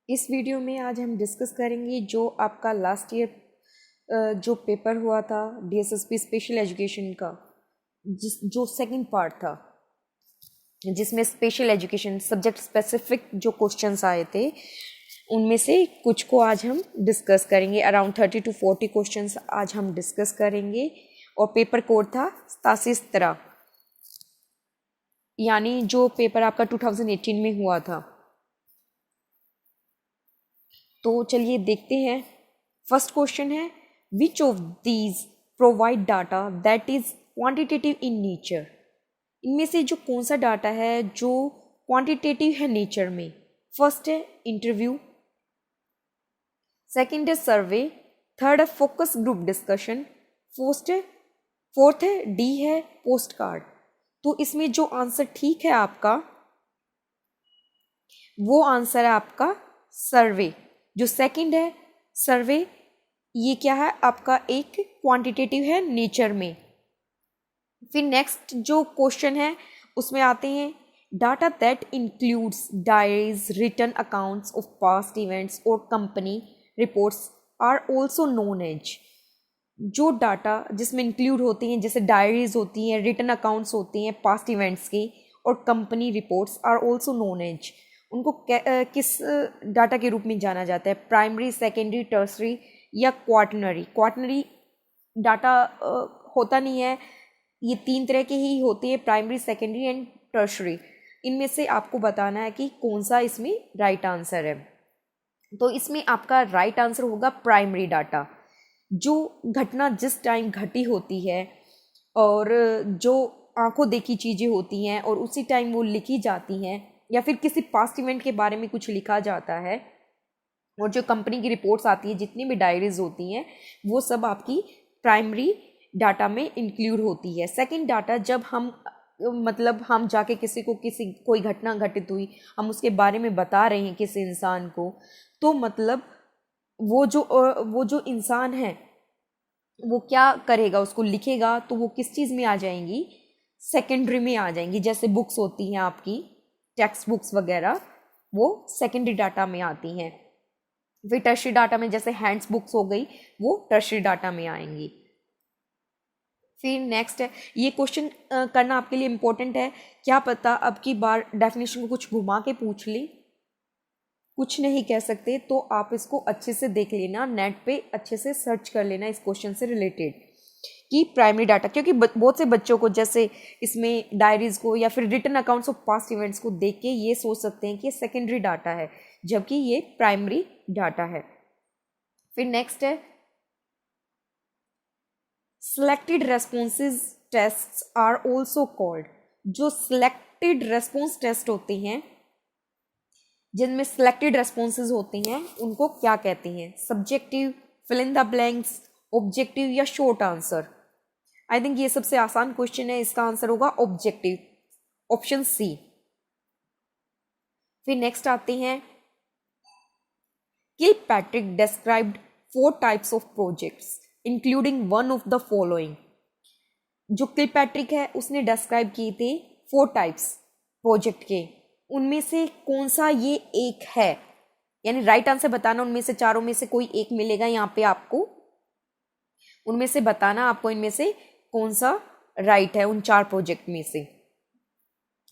इस वीडियो में आज हम डिस्कस करेंगे जो आपका लास्ट ईयर जो पेपर हुआ था डीएसएसपी स्पेशल एजुकेशन का, जो सेकंड पार्ट था, जिसमें स्पेशल एजुकेशन सब्जेक्ट स्पेसिफिक जो क्वेश्चंस आए थे उनमें से कुछ को आज हम डिस्कस करेंगे। अराउंड 30 to 40 क्वेश्चंस आज हम डिस्कस करेंगे और पेपर कोड था 87 यानी जो पेपर आपका 2018 में हुआ था। तो चलिए देखते हैं। फर्स्ट क्वेश्चन है, which of these provide data that is quantitative in nature. इनमें से जो कौन सा डाटा है जो क्वांटिटेटिव है नेचर में। फर्स्ट है इंटरव्यू, सेकंड है सर्वे, थर्ड है फोकस ग्रुप डिस्कशन, फोर्थ है डी है पोस्ट कार्ड। तो इसमें जो आंसर ठीक है आपका वो आंसर है आपका सर्वे। जो सेकंड है सर्वे, ये क्या है आपका एक क्वांटिटेटिव है नेचर में। फिर नेक्स्ट जो क्वेश्चन है उसमें आते हैं, data that includes diaries, written accounts of past events और company reports are also known as. जो डाटा जिसमें इंक्लूड होती हैं, जैसे डायरीज होती हैं, रिटन अकाउंट्स होती हैं पास्ट इवेंट्स की, और company reports are also known as, उनको किस डाटा के रूप में जाना जाता है? प्राइमरी, सेकेंडरी, टर्सरी या क्वार्टनरी। क्वार्टनरी डाटा होता नहीं है, ये तीन तरह के ही होते हैं, प्राइमरी, सेकेंडरी एंड टर्सरी। इनमें से आपको बताना है कि कौन सा इसमें राइट आंसर है। तो इसमें आपका राइट आंसर होगा प्राइमरी डाटा। जो घटना जिस टाइम घटी होती है और जो आंखों देखी चीज़ें होती हैं और उसी टाइम वो लिखी जाती हैं, या फिर किसी पास्ट इवेंट के बारे में कुछ लिखा जाता है, और जो कंपनी की रिपोर्ट्स आती है, जितनी भी डायरीज होती हैं, वो सब आपकी प्राइमरी डाटा में इंक्लूड होती है। सेकंड डाटा, जब हम जाके किसी कोई घटना घटित हुई, हम उसके बारे में बता रहे हैं किसी इंसान को, तो मतलब वो जो इंसान है वो क्या करेगा, उसको लिखेगा, तो वो किस चीज़ में आ जाएंगी? सेकेंडरी में आ जाएंगी। जैसे बुक्स होती हैं आपकी टेक्स्ट बुक्स वगैरह, वो सेकेंडरी डाटा में आती हैं। फिर टर्शरी डाटा में जैसे हैंड्स बुक्स हो गई, वो टर्शरी डाटा में आएंगी। फिर नेक्स्ट है, ये क्वेश्चन करना आपके लिए इम्पोर्टेंट है। क्या पता अब की बार डेफिनेशन को कुछ घुमा के पूछ ली, कुछ नहीं कह सकते, तो आप इसको अच्छे से देख लेना, नेट पे अच्छे से सर्च कर लेना इस क्वेश्चन से रिलेटेड कि प्राइमरी डाटा, क्योंकि बहुत से बच्चों को जैसे इसमें डायरीज को या फिर written accounts of past events को देख के ये सोच सकते हैं कि ये सेकेंडरी डाटा है, जबकि ये प्राइमरी डाटा है। फिर नेक्स्ट है, selected responses tests are also called. जो सिलेक्टेड रेस्पॉन्स टेस्ट होते हैं, जिनमें सिलेक्टेड रेस्पॉन्सेज होते हैं, उनको क्या कहते हैं? Subjective, fill in the blanks, objective या शॉर्ट आंसर। आई थिंक ये सबसे आसान क्वेश्चन है, इसका आंसर होगा ऑब्जेक्टिव, ऑप्शन सी। फिर नेक्स्ट आते हैं, Kilpatrick described 4 types of projects including one of the following. जो किलपैट्रिक है उसने डिस्क्राइब किए थे 4 टाइप्स प्रोजेक्ट के, उनमें से कौन सा ये एक है? यानी राइट आंसर बताना, उनमें से चारों में से कोई एक मिलेगा यहाँ पे आपको, उनमें से बताना आपको इनमें से कौन सा राइट है उन 4 प्रोजेक्ट में से।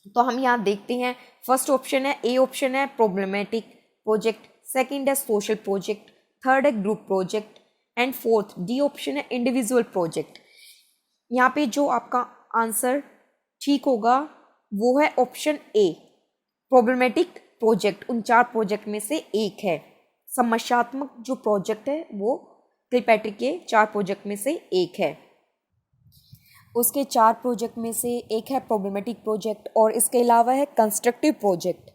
तो हम यहाँ देखते हैं, फर्स्ट ऑप्शन है, ए ऑप्शन है प्रॉब्लमेटिक प्रोजेक्ट, सेकंड है सोशल प्रोजेक्ट, थर्ड है group project, and fourth D option है इंडिविजुअल प्रोजेक्ट। यहाँ पे जो आपका आंसर ठीक होगा वो है ऑप्शन ए, प्रॉब्लमेटिक प्रोजेक्ट उन 4 प्रोजेक्ट में से एक है। समस्यात्मक जो प्रोजेक्ट है वो किलपैट्रिक के 4 प्रोजेक्ट में से एक है। उसके 4 प्रोजेक्ट में से एक है प्रॉब्लमेटिक प्रोजेक्ट, और इसके अलावा है constructive project.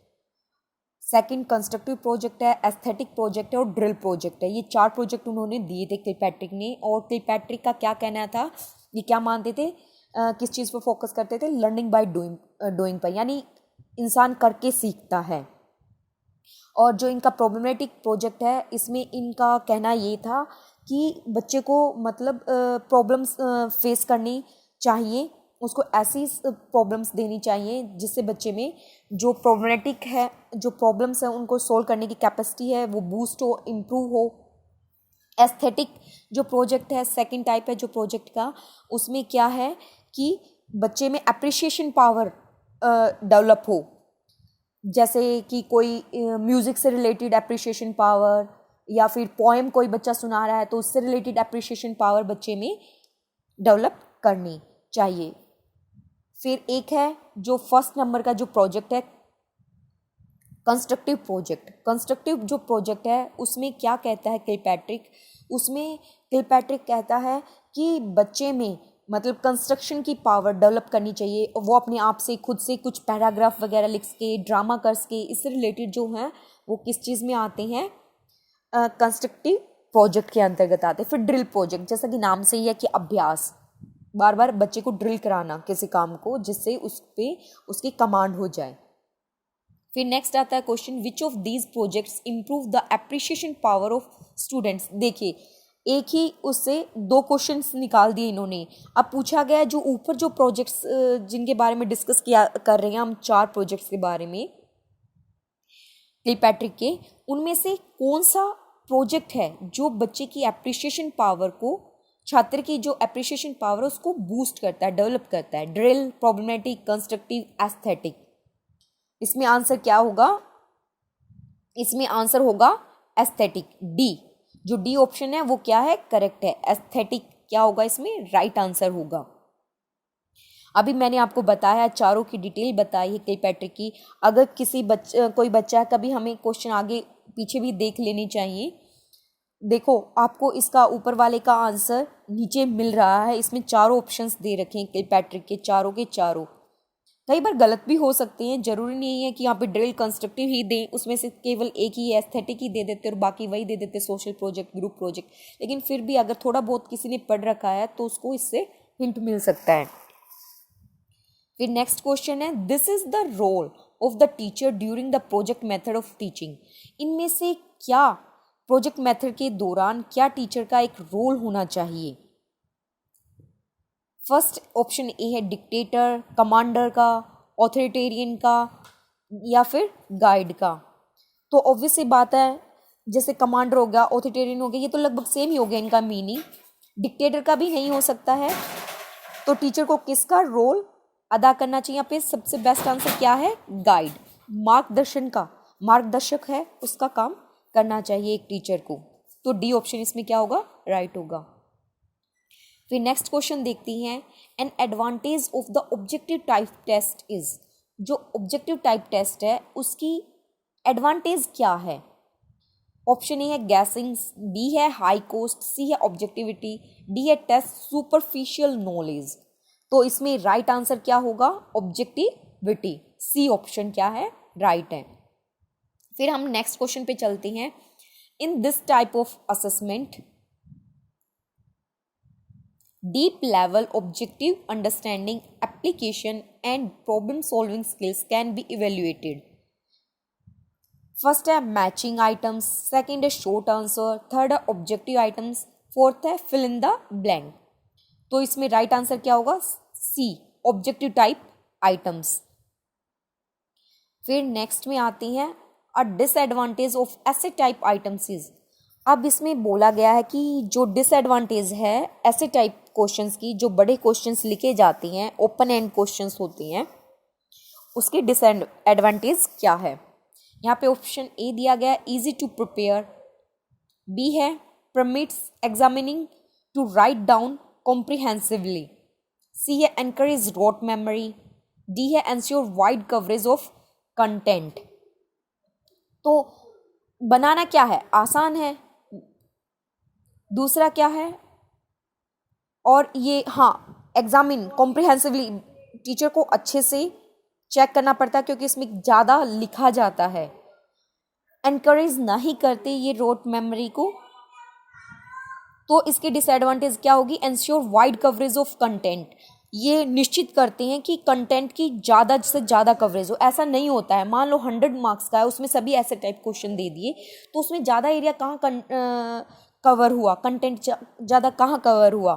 Second constructive project है, एस्थेटिक प्रोजेक्ट है और ड्रिल प्रोजेक्ट है। ये 4 प्रोजेक्ट उन्होंने दिए थे किलपैट्रिक ने। और किलपैट्रिक का क्या कहना था, ये क्या मानते थे, किस चीज़ पर फोकस करते थे? लर्निंग बाय डूइंग पर, यानी इंसान करके सीखता है। और जो इनका प्रॉब्लमेटिक प्रोजेक्ट है, इसमें इनका कहना ये था कि बच्चे को मतलब प्रॉब्लम्स फेस करनी चाहिए उसको ऐसी प्रॉब्लम्स देनी चाहिए जिससे बच्चे में जो प्रॉब्लमेटिक है, जो प्रॉब्लम्स हैं उनको सॉल्व करने की कैपेसिटी है वो बूस्ट हो, इम्प्रूव हो। एस्थेटिक जो प्रोजेक्ट है, सेकंड टाइप है जो प्रोजेक्ट का, उसमें क्या है कि बच्चे में अप्रिशिएशन पावर डेवलप हो, जैसे कि कोई म्यूज़िक से रिलेटेड अप्रिशिएशन पावर, या फिर पोएम कोई बच्चा सुना रहा है तो उससे रिलेटेड अप्रिशिएशन पावर बच्चे में डेवलप करनी चाहिए। फिर एक है जो फर्स्ट नंबर का जो प्रोजेक्ट है, कंस्ट्रक्टिव प्रोजेक्ट। कंस्ट्रक्टिव जो प्रोजेक्ट है उसमें क्या कहता है किलपैट्रिक, उसमें किलपैट्रिक कहता है कि बच्चे में मतलब कंस्ट्रक्शन की पावर डेवलप करनी चाहिए, वो अपने आप से खुद से कुछ पैराग्राफ वगैरह लिख के, ड्रामा कर के, इससे रिलेटेड जो हैं वो किस चीज़ में आते हैं, कंस्ट्रक्टिव प्रोजेक्ट के अंतर्गत आते हैं। फिर ड्रिल प्रोजेक्ट, जैसा कि नाम से ही है कि अभ्यास, बार बार बच्चे को ड्रिल कराना किसी काम को जिससे उस पर उसकी कमांड हो जाए। फिर नेक्स्ट आता है question, which of these projects improve the appreciation power of students. देखिए एक ही उससे दो क्वेश्चंस निकाल दिए इन्होंने। अब पूछा गया जो ऊपर जो प्रोजेक्ट्स जिनके बारे में डिस्कस किया कर रहे हैं हम, 4 प्रोजेक्ट्स के बारे में किलपैट्रिक के, उनमें से कौन सा प्रोजेक्ट है जो बच्चे की एप्रिशिएशन पावर को, छात्र की जो एप्रिशिएशन पावर है उसको बूस्ट करता है, डेवलप करता है। Drill, problematic, constructive, aesthetic. इसमें आंसर क्या होगा, इसमें आंसर होगा एस्थेटिक, डी। जो डी ऑप्शन है वो क्या है, करेक्ट है। एस्थेटिक क्या होगा, इसमें राइट आंसर होगा। अभी मैंने आपको बताया, चारों की डिटेल बताई है किलपैट्रिक की। अगर किसी कोई बच्चा, कभी हमें क्वेश्चन आगे पीछे भी देख लेनी चाहिए। देखो आपको इसका ऊपर वाले का आंसर नीचे मिल रहा है, इसमें चारों ऑप्शंस दे रखे हैं किलपैट्रिक के, चारों के चारों। कई बार गलत भी हो सकते हैं, जरूरी नहीं है कि यहाँ पे ड्रिल कंस्ट्रक्टिव ही दें, उसमें से केवल एक ही एस्थेटिक ही दे देते और बाकी वही दे देते, सोशल प्रोजेक्ट, ग्रुप प्रोजेक्ट। लेकिन फिर भी अगर थोड़ा बहुत किसी ने पढ़ रखा है तो उसको इससे हिंट मिल सकता है। फिर नेक्स्ट क्वेश्चन है, this is the role of the teacher during the project method of teaching. इनमें से क्या प्रोजेक्ट मेथड के दौरान क्या टीचर का एक रोल होना चाहिए। फर्स्ट ऑप्शन ए है डिक्टेटर, कमांडर का, ऑथोरिटेरियन का, या फिर गाइड का। तो ऑब्वियस सी बात है, जैसे कमांडर हो गया, ऑथोरिटेरियन हो गया, ये तो लगभग सेम ही हो गया इनका मीनिंग। डिक्टेटर का भी नहीं हो सकता है, तो टीचर को किसका रोल अदा करना चाहिए। यहाँ पे सबसे बेस्ट आंसर क्या है, गाइड, मार्गदर्शन का, मार्गदर्शक है उसका काम करना चाहिए एक टीचर को। तो डी ऑप्शन इसमें क्या होगा, राइट होगा। फिर नेक्स्ट क्वेश्चन देखती हैं, an advantage of the objective type test is. जो ऑब्जेक्टिव टाइप टेस्ट है उसकी एडवांटेज क्या है। ऑप्शन ए है गैसिंग, बी है हाई कॉस्ट, सी है ऑब्जेक्टिविटी, डी है टेस्ट सुपरफिशियल नॉलेज। तो इसमें राइट आंसर क्या होगा, ऑब्जेक्टिविटी, सी ऑप्शन क्या है, राइट है। फिर हम नेक्स्ट क्वेश्चन पे चलते हैं, in this type of assessment deep level objective understanding, application and problem solving skills can be evaluated. First है मैचिंग आइटम्स, सेकंड है शॉर्ट आंसर, थर्ड है ऑब्जेक्टिव आइटम्स, फोर्थ है फिल इन द ब्लैंक। तो इसमें right answer क्या होगा, सी, objective type items. फिर next में आती हैं, अ डिसएडवांटेज ऑफ ऐसे टाइप आइटम्स इज। अब इसमें बोला गया है कि जो डिसएडवांटेज है ऐसे टाइप क्वेश्चंस की, जो बड़े क्वेश्चंस लिखे जाते हैं, ओपन एंड क्वेश्चंस होते हैं, उसकी डिसएडवांटेज क्या है। यहाँ पे ऑप्शन ए दिया गया है, इजी टू प्रिपेयर, बी है permits examining to write down comprehensively, C है एनकरेज रोट मेमोरी, डी है ensure wide coverage of content. तो बनाना क्या है, आसान है। दूसरा क्या है, और ये हाँ एग्जामिन कॉम्प्रिहेंसिवली, टीचर को अच्छे से चेक करना पड़ता है क्योंकि इसमें ज़्यादा लिखा जाता है। एनकरेज नहीं करते ये रोट मेमोरी को, तो इसकी डिसएडवांटेज क्या होगी, ensure wide coverage of content, ये निश्चित करते हैं कि कंटेंट की ज़्यादा से ज़्यादा कवरेज हो। ऐसा नहीं होता है, मान लो 100 मार्क्स का है, उसमें सभी ऐसे टाइप क्वेश्चन दे दिए तो उसमें ज़्यादा एरिया कहाँ कवर हुआ, कंटेंट ज़्यादा कहाँ कवर हुआ।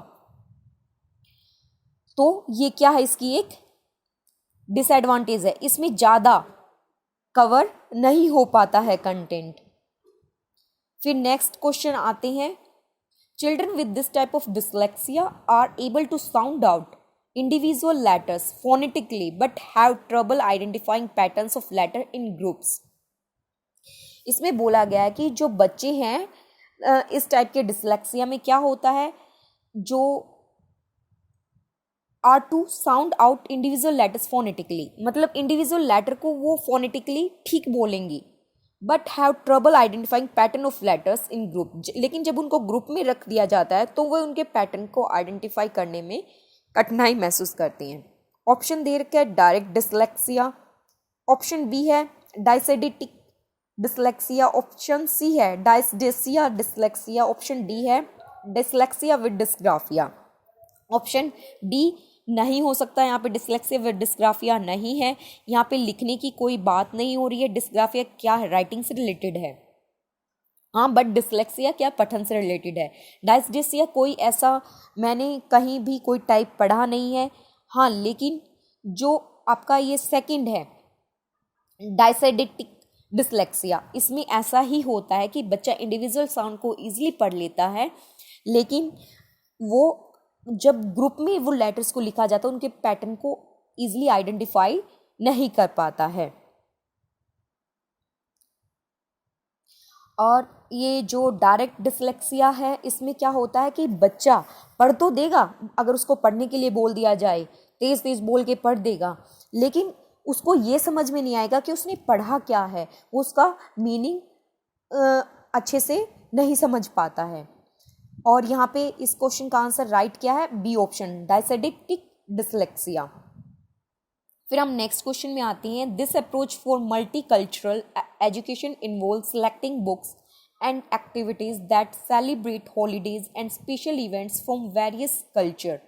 तो ये क्या है, इसकी एक डिसएडवांटेज है, इसमें ज़्यादा कवर नहीं हो पाता है कंटेंट। फिर नेक्स्ट क्वेश्चन आते हैं, children with this type of dyslexia are able to sound out individual letters phonetically but have trouble identifying patterns of letter in groups। इसमें बोला गया है कि जो बच्चे हैं इस टाइप के डिसलेक्सिया में क्या होता है, जो are to sound out individual letters phonetically, मतलब इंडिविजुअल लेटर को वो फोनेटिकली ठीक बोलेंगी, but have trouble identifying pattern of letters in group, लेकिन जब उनको ग्रुप में रख दिया जाता है तो वह उनके पैटर्न को आइडेंटिफाई करने में कठिनाई महसूस करती हैं। ऑप्शन दे रखा है डायरेक्ट डिसलेक्सिया, ऑप्शन बी है डायसेडिटिक डिसलेक्सिया, ऑप्शन सी है डायस्डेसिया डिसलेक्सिया, ऑप्शन डी है dyslexia with dysgraphia. Option D नहीं हो सकता, यहाँ पे डिसलेक्सिया विद डिस्ग्राफिया नहीं है, यहाँ पे लिखने की कोई बात नहीं हो रही है। डिस्ग्राफिया क्या है, राइटिंग से रिलेटेड है, हाँ, बट डिसलेक्सिया क्या, पठन से रिलेटेड है। डायस्डेसिया कोई ऐसा मैंने कहीं भी कोई टाइप पढ़ा नहीं है, हाँ, लेकिन जो आपका ये सेकंड है डायसेडिटिक डिसलेक्सिया, इसमें ऐसा ही होता है कि बच्चा इंडिविजुअल साउंड को ईजिली पढ़ लेता है, लेकिन वो जब ग्रुप में वो लेटर्स को लिखा जाता है उनके पैटर्न को ईजिली आइडेंटिफाई नहीं कर पाता है। और ये जो डायरेक्ट डिसलेक्सिया है, इसमें क्या होता है कि बच्चा पढ़ तो देगा, अगर उसको पढ़ने के लिए बोल दिया जाए तेज तेज बोल के पढ़ देगा, लेकिन उसको ये समझ में नहीं आएगा कि उसने पढ़ा क्या है, वो उसका मीनिंग अच्छे से नहीं समझ पाता है। और यहाँ पे इस क्वेश्चन का आंसर राइट क्या है, बी ऑप्शन, डायसेडिटिक डिसलेक्सिया। फिर हम नेक्स्ट क्वेश्चन में आते हैं, this approach for multicultural education involve selecting books and activities that celebrate holidays and special events from various culture.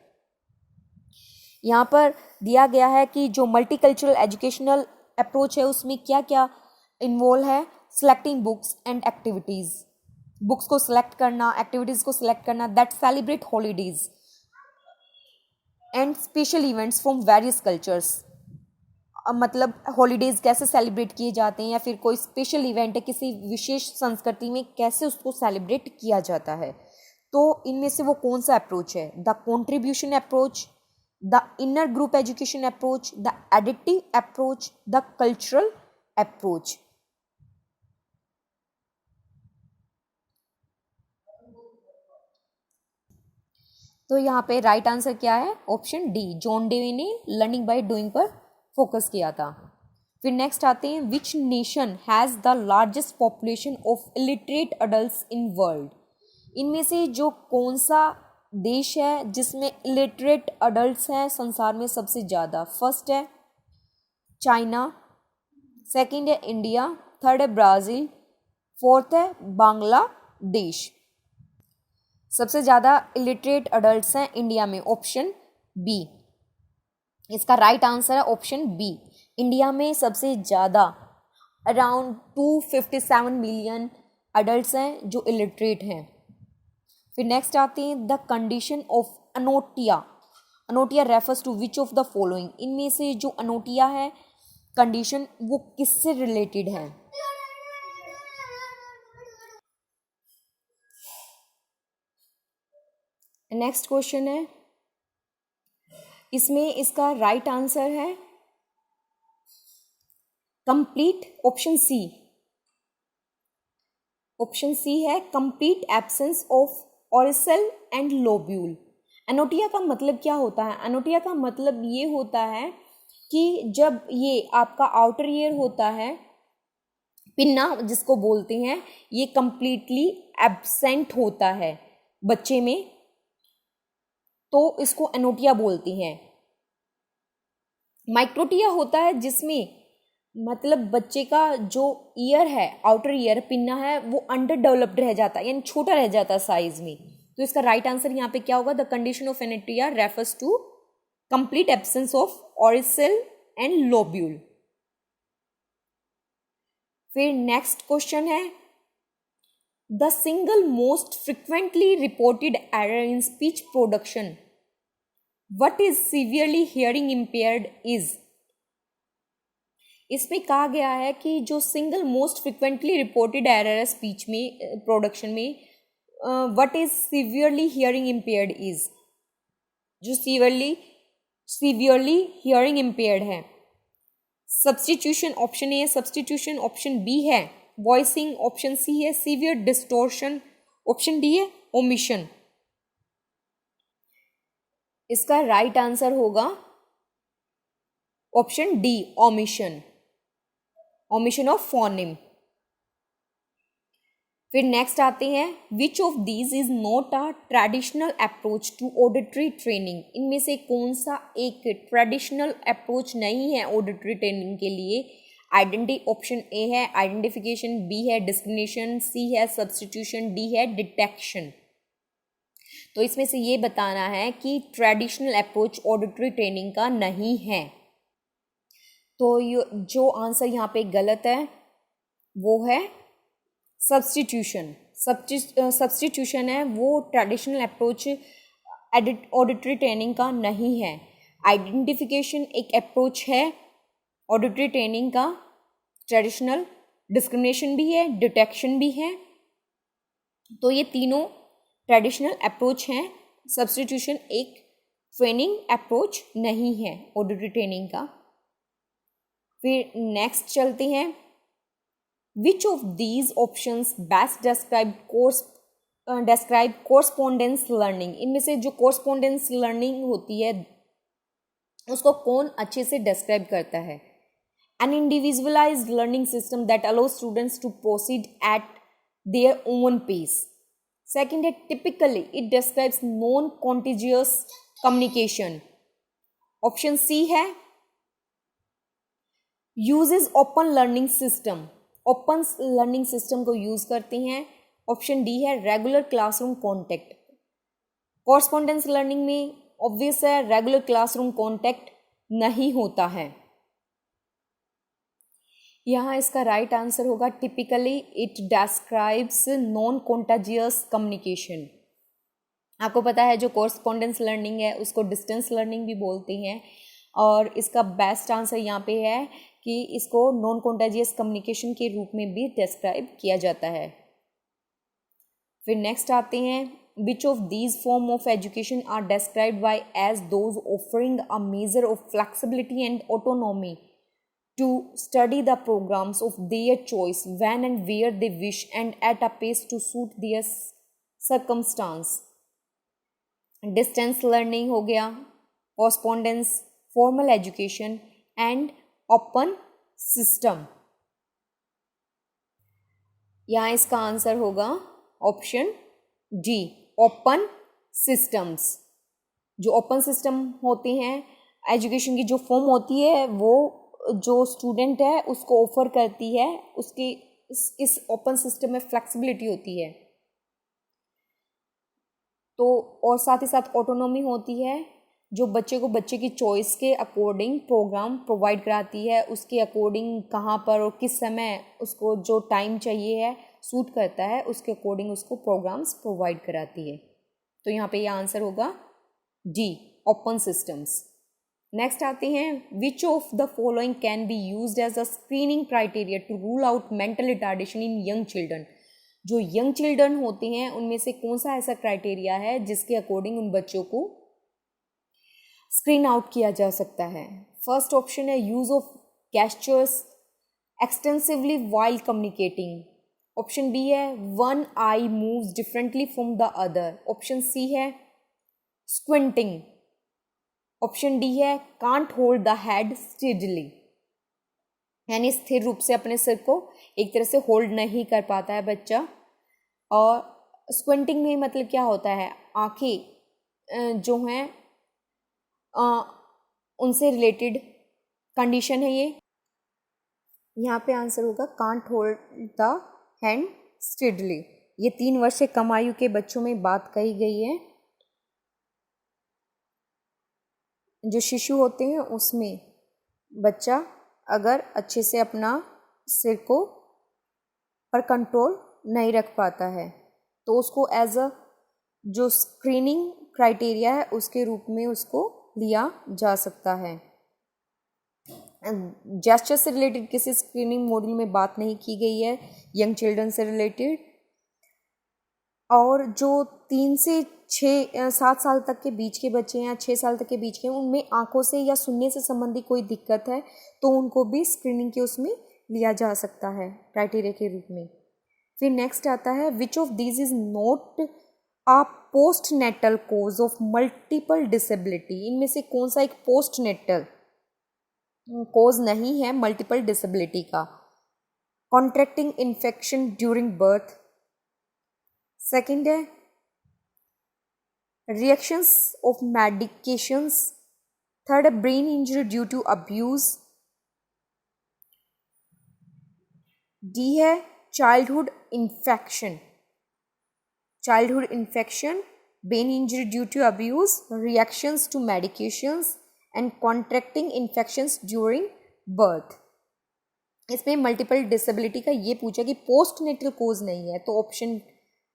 यहाँ पर दिया गया है कि जो मल्टीकल्चरल एजुकेशनल अप्रोच है उसमें क्या क्या इन्वॉल्व है, selecting books and activities, books को सिलेक्ट करना, एक्टिविटीज को सिलेक्ट करना, that celebrate holidays and special events from various cultures, मतलब हॉलीडेज कैसे सेलिब्रेट किए जाते हैं या फिर कोई स्पेशल इवेंट है किसी विशेष संस्कृति में कैसे उसको सेलिब्रेट किया जाता है। तो इनमें से वो कौन सा अप्रोच है, the contribution approach, the inner group education approach, the additive approach, the cultural approach. तो यहाँ पे राइट आंसर क्या है, ऑप्शन डी, जॉन डेवी ने लर्निंग बाय डूइंग पर फोकस किया था। फिर नेक्स्ट आते हैं, which nation has the largest population of illiterate adults in world. इनमें से जो कौन सा देश है जिसमें इलिटरेट अडल्ट्स हैं संसार में सबसे ज़्यादा। फर्स्ट है चाइना, सेकंड है इंडिया, थर्ड है ब्राज़ील, फोर्थ है बांग्लादेश। सबसे ज़्यादा इलिटरेट अडल्ट्स हैं इंडिया में, ऑप्शन बी। इसका राइट आंसर है ऑप्शन बी, इंडिया में सबसे ज़्यादा अराउंड 257 मिलियन अडल्ट्स हैं जो इलिटरेट हैं। फिर नेक्स्ट आती है, the condition of anotia. Anotia refers to which of the following. इनमें से जो अनोटिया है कंडीशन वो किससे रिलेटेड है। नेक्स्ट क्वेश्चन है, इसमें इसका राइट आंसर है complete, option C. Option C है complete absence of auricle and lobule. Anotia का मतलब क्या होता है, अनोटिया का मतलब ये होता है कि जब ये आपका आउटर ईयर होता है, पिन्ना जिसको बोलते हैं, ये कंप्लीटली एब्सेंट होता है बच्चे में, तो इसको अनोटिया बोलती हैं। माइक्रोटिया होता है जिसमें मतलब बच्चे का जो ईयर है, आउटर ईयर पिन्ना है, वो अंडर डेवलप्ड रह जाता है, यानी छोटा रह जाता है साइज में। तो इसका राइट आंसर यहाँ पे क्या होगा, the condition of anotia refers to complete absence of auricle and lobule. फिर नेक्स्ट क्वेश्चन है, the single most frequently reported error in speech production what is severely hearing impaired is, इसमें कहा गया है कि जो single most frequently reported error है speech में प्रोडक्शन में, what is severely hearing impaired is, जो सीवियरली हियरिंग इम्पेयर्ड है। सब्स्टिट्यूशन ऑप्शन ए है, सब्स्टिट्यूशन ऑप्शन बी है, वॉइसिंग ऑप्शन सी है, सीवियर डिस्टोर्शन ऑप्शन डी है, ओमिशन। इसका राइट आंसर होगा option D, omission, omission of phoneme. फिर next आते हैं, which of these is not a traditional approach to auditory training, इनमें से कौन सा एक ट्रेडिशनल अप्रोच नहीं है ऑडिटरी ट्रेनिंग के लिए। ऑप्शन ए है आइडेंटिफिकेशन, बी है डिस्क्रिमिनेशन, सी है सब्स्टिट्यूशन, डी है डिटेक्शन। तो इसमें से ये बताना है कि ट्रेडिशनल अप्रोच ऑडिटरी ट्रेनिंग का नहीं है। तो जो आंसर यहाँ पे गलत है वो है सब्स्टिट्यूशन। सब्स्टिट्यूशन है वो ट्रेडिशनल अप्रोच ऑडिटरी ट्रेनिंग का नहीं है। आइडेंटिफिकेशन एक अप्रोच है ऑडिटरी ट्रेनिंग का ट्रेडिशनल, डिस्क्रिमिनेशन भी है, डिटेक्शन भी है, तो ये तीनों ट्रेडिशनल अप्रोच हैं। सब्स्टिट्यूशन एक ट्रेनिंग अप्रोच नहीं है ऑडिटरी ट्रेनिंग का। फिर नेक्स्ट चलते हैं, which of these options best describe correspondence learning, इनमें से जो कोरस्पोंडेंस लर्निंग होती है उसको कौन अच्छे से डिस्क्राइब करता है। An individualised learning system that allow students to proceed at their own pace. Second है typically it describes non contiguous communication. Option C है uses open learning system, open learning system को यूज करते हैं। Option D है regular classroom contact. Correspondence learning में obvious है regular classroom contact नहीं होता है। यहाँ इसका राइट आंसर होगा typically it describes non contagious communication. आपको पता है जो कॉरस्पॉन्डेंस लर्निंग है उसको डिस्टेंस लर्निंग भी बोलते हैं, और इसका बेस्ट आंसर यहाँ पे है कि इसको नॉन कॉन्टाजियस कम्युनिकेशन के रूप में भी डिस्क्राइब किया जाता है। फिर नेक्स्ट आते हैं, which of these form of education are described by as those offering a measure of flexibility and autonomy to study the programs of their choice when and where they wish and at a pace to suit their circumstance। Distance learning हो गया, correspondence, formal education and open system। यहाँ इसका answer होगा option D, open systems. जो open system होते हैं education की जो फॉर्म होती है वो जो स्टूडेंट है उसको ऑफर करती है, उसकी इस ओपन सिस्टम में फ्लेक्सिबिलिटी होती है, तो और साथ ही साथ ऑटोनॉमी होती है जो बच्चे को बच्चे की चॉइस के अकॉर्डिंग प्रोग्राम प्रोवाइड कराती है, उसके अकॉर्डिंग कहाँ पर और किस समय उसको जो टाइम चाहिए है सूट करता है उसके अकॉर्डिंग उसको प्रोग्राम्स प्रोवाइड कराती है। तो यहाँ पे ये आंसर होगा डी, ओपन सिस्टम्स। नेक्स्ट आते हैं, which of the following can be used as a screening criteria to rule out mental retardation in young children. जो यंग चिल्ड्रन होते हैं उनमें से कौन सा ऐसा क्राइटेरिया है जिसके अकॉर्डिंग उन बच्चों को स्क्रीन आउट किया जा सकता है। फर्स्ट ऑप्शन है use of gestures extensively while communicating. Option B है one eye moves differently from the other. Option C है स्क्विंटिंग। ऑप्शन डी है can't hold the head steadily, यानी स्थिर रूप से अपने सिर को एक तरह से होल्ड नहीं कर पाता है बच्चा। और स्क्विंटिंग में मतलब क्या होता है, आंखें जो हैं उनसे रिलेटेड कंडीशन है ये। यहाँ पे आंसर होगा can't hold the hand steadily. ये 3 वर्ष से कम आयु के बच्चों में बात कही गई है। जो शिशु होते हैं उसमें बच्चा अगर अच्छे से अपना सिर को पर कंट्रोल नहीं रख पाता है तो उसको एज अ जो स्क्रीनिंग क्राइटेरिया है उसके रूप में उसको लिया जा सकता है। जेस्चर से रिलेटेड किसी स्क्रीनिंग मॉड्यूल में बात नहीं की गई है यंग चिल्ड्रन से रिलेटेड। और जो 3 से 7 साल तक के बीच के बच्चे हैं या 6 साल तक के बीच के, उनमें आंखों से या सुनने से संबंधित कोई दिक्कत है तो उनको भी स्क्रीनिंग के उसमें लिया जा सकता है क्राइटेरिया के रूप में। फिर नेक्स्ट आता है which of these is not a postnatal cause of multiple disability. इनमें से कौन सा एक पोस्ट नेटल कोज नहीं है मल्टीपल डिसेबिलिटी का। Contracting infection during birth, second है रिएक्शंस ऑफ मेडिकेशंस, थर्ड है brain injury due to abuse, D है childhood infection, brain injury due to abuse, reactions to medications and contracting infections during birth. इसमें multiple disability का ये पूछा कि post natal cause नहीं है तो ऑप्शन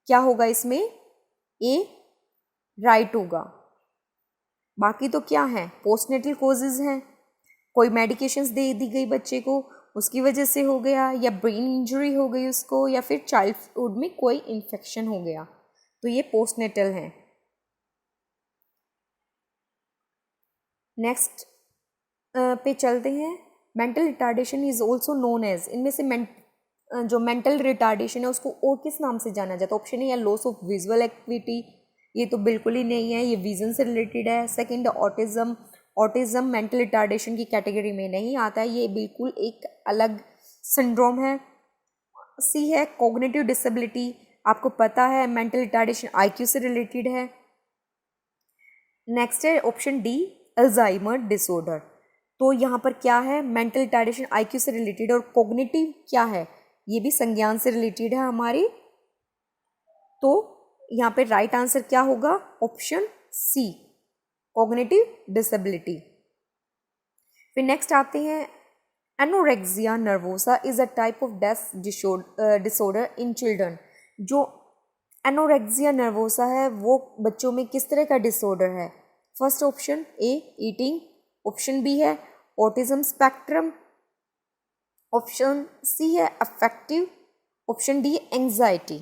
क्या होगा इसमें, ए राइट होगा। बाकी तो क्या है, पोस्ट नेटल कोजेज हैं, कोई मेडिकेशंस दे दी गई बच्चे को उसकी वजह से हो गया, या ब्रेन इंजरी हो गई उसको, या फिर चाइल्डहुड में कोई इन्फेक्शन हो गया, तो ये पोस्ट नेटल हैं। नेक्स्ट पे चलते हैं। Mental retardation is also known as, इनमें से जो मेंटल रिटार्डेशन है उसको और किस नाम से जाना जाता है। Option A loss of visual activity, ये तो बिल्कुल ही नहीं है, ये विजन से रिलेटेड है। सेकंड ऑटिज्म मेंटल रिटार्डेशन की कैटेगरी में नहीं आता है, ये बिल्कुल एक अलग सिंड्रोम है। सी है कॉग्निटिव डिसेबिलिटी, आपको पता है मेंटल रिटार्डेशन आईक्यू से रिलेटेड है। नेक्स्ट है ऑप्शन डी अल्जाइमर डिसऑर्डर, तो यहाँ पर क्या है, मेंटल रिटार्डेशन आईक्यू से रिलेटेड और कॉग्निटिव क्या है, ये भी संज्ञान से रिलेटेड है हमारी। तो यहाँ पे राइट आंसर क्या होगा, ऑप्शन सी कॉग्निटिव डिसेबिलिटी। फिर नेक्स्ट आते हैं anorexia nervosa is a type of death disorder in children. जो एनोरेक्सिया नर्वोसा है वो बच्चों में किस तरह का डिसऑर्डर है। First option A eating, option B है ऑटिज्म स्पेक्ट्रम, ऑप्शन सी है अफेक्टिव, ऑप्शन डी एंजाइटी।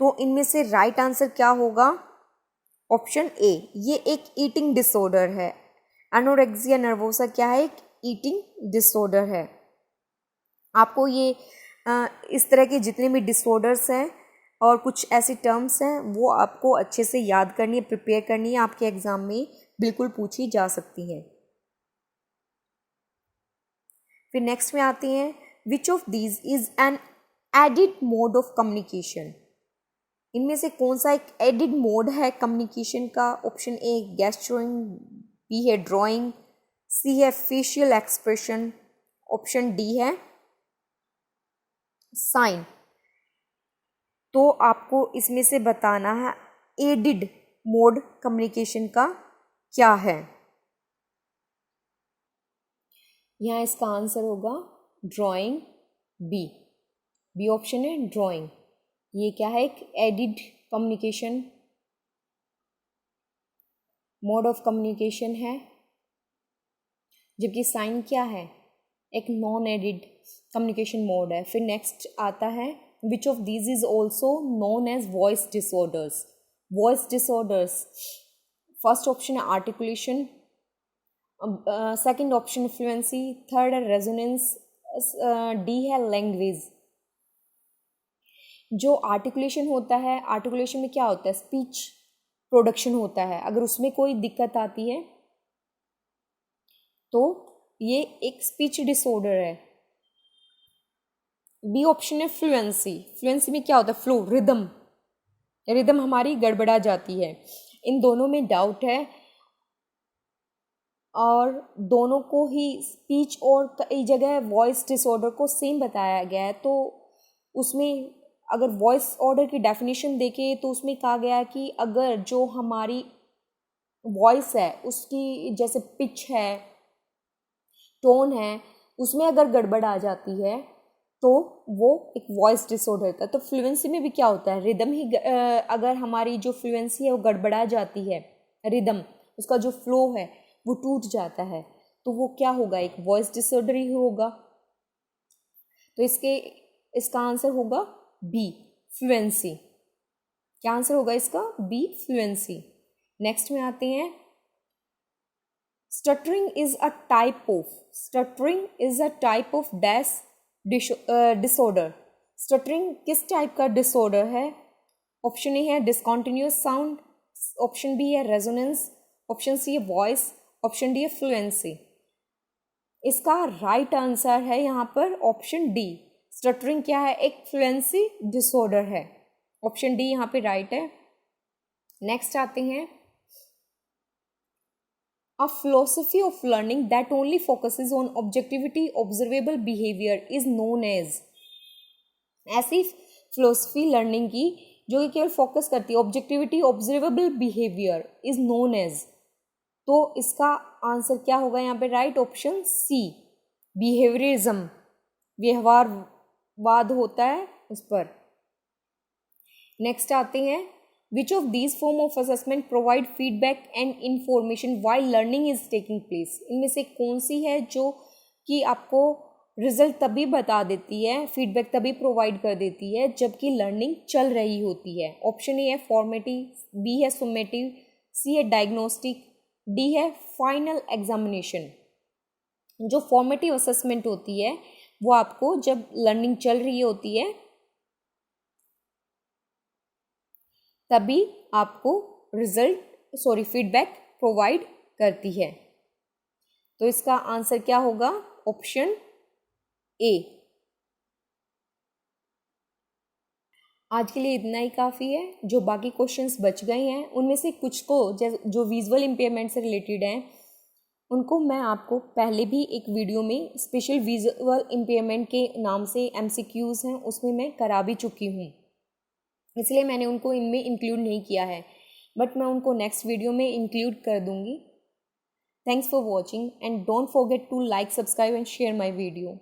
तो इनमें से राइट आंसर क्या होगा, ऑप्शन ए, ये एक ईटिंग डिसऑर्डर है। एनोरेक्सिया नर्वोसा क्या है, एक ईटिंग डिसऑर्डर है। आपको ये इस तरह के जितने भी डिसऑर्डर्स हैं और कुछ ऐसी टर्म्स हैं वो आपको अच्छे से याद करनी है, प्रिपेयर करनी है, आपके एग्जाम में बिल्कुल पूछी जा सकती है। फिर नेक्स्ट में आती हैं which of these is an added mode of communication. इनमें से कौन सा एक एडिड मोड है कम्युनिकेशन का। ऑप्शन ए गेस्चरिंग, बी है ड्राइंग, सी है फेशियल एक्सप्रेशन, ऑप्शन डी है साइन। तो आपको इसमें से बताना है एडिड मोड कम्युनिकेशन का क्या है। यहाँ इसका आंसर होगा ड्राइंग, बी ऑप्शन है ड्राइंग। ये क्या है, एक added communication mode of communication है, जबकि साइन क्या है, एक नॉन एडिड कम्युनिकेशन मोड है। फिर नेक्स्ट आता है which of these is also known as voice disorders. Voice disorders, first option है articulation, second option fluency, third है रेजोनेंस, डी है लैंग्वेज। जो आर्टिकुलेशन होता है, आर्टिकुलेशन में क्या होता है, स्पीच प्रोडक्शन होता है, अगर उसमें कोई दिक्कत आती है तो ये एक स्पीच डिसऑर्डर है। बी ऑप्शन है फ्लुएंसी, फ्लुएंसी में क्या होता है, फ्लो, रिदम हमारी गड़बड़ा जाती है। इन दोनों में डाउट है और दोनों को ही स्पीच और कई जगह वॉइस डिसऑर्डर को सेम बताया गया है। तो उसमें अगर वॉइस ऑर्डर की डेफिनेशन देखें तो उसमें कहा गया है कि अगर जो हमारी वॉइस है उसकी जैसे पिच है, टोन है, उसमें अगर गड़बड़ आ जाती है तो वो एक वॉइस डिसऑर्डर होता है। तो फ्लुएंसी में भी क्या होता है, रिदम ही अगर हमारी जो फ्लुएंसी है वो गड़बड़ा जाती है, रिदम, उसका जो फ्लो है वो टूट जाता है, तो वो क्या होगा, एक वॉइस डिसऑर्डर ही होगा। तो इसका आंसर होगा बी, फ्लुएंसी। क्या आंसर होगा इसका? B, fluency. नेक्स्ट में आते हैं, stuttering is a type of disorder. Stuttering किस टाइप का डिसऑर्डर है? ऑप्शन ए है डिसकॉन्टिन्यूस साउंड, ऑप्शन बी है रेजोनेंस, ऑप्शन सी है वॉइस, ऑप्शन डी है फ्लुएंसी। इसका राइट आंसर है यहाँ पर ऑप्शन डी। स्टटरिंग क्या है? एक फ्लुएंसी डिसऑर्डर है। ऑप्शन डी यहाँ पे राइट है। नेक्स्ट आते हैं, a philosophy of learning that only focuses on objectivity observable behaviour is known as. ऐसी फिलोसफी लर्निंग की जो कि केवल फोकस करती है objectivity observable behaviour is known as. तो इसका आंसर क्या होगा यहाँ पे? Right, option C, behaviourism. व्यवहारवाद होता है उस पर। नेक्स्ट आते हैं, which of these form of assessment provide feedback and information while learning is taking place. इनमें से कौन सी है जो कि आपको रिजल्ट तभी बता देती है, फीडबैक तभी प्रोवाइड कर देती है जबकि लर्निंग चल रही होती है? ऑप्शन ए है फॉर्मेटिव, बी है सुमेटिव, सी है डायग्नोस्टिक, डी है फाइनल एग्जामिनेशन। जो फॉर्मेटिव असेसमेंट होती है वो आपको जब लर्निंग चल रही होती है तभी आपको फीडबैक प्रोवाइड करती है। तो इसका आंसर क्या होगा? Option A. आज के लिए इतना ही काफ़ी है। जो बाकी क्वेश्चंस बच गए हैं उनमें से कुछ को जो विजुअल इम्पेयरमेंट से रिलेटेड हैं उनको मैं आपको पहले भी एक वीडियो में स्पेशल विजुअल इम्पेयरमेंट के नाम से MCQs हैं उसमें मैं करा भी चुकी हूँ, इसलिए मैंने उनको इनमें इंक्लूड नहीं किया है, बट मैं उनको नेक्स्ट वीडियो में इंक्लूड कर दूँगी। Thanks for watching and don't forget to like, subscribe and share my video.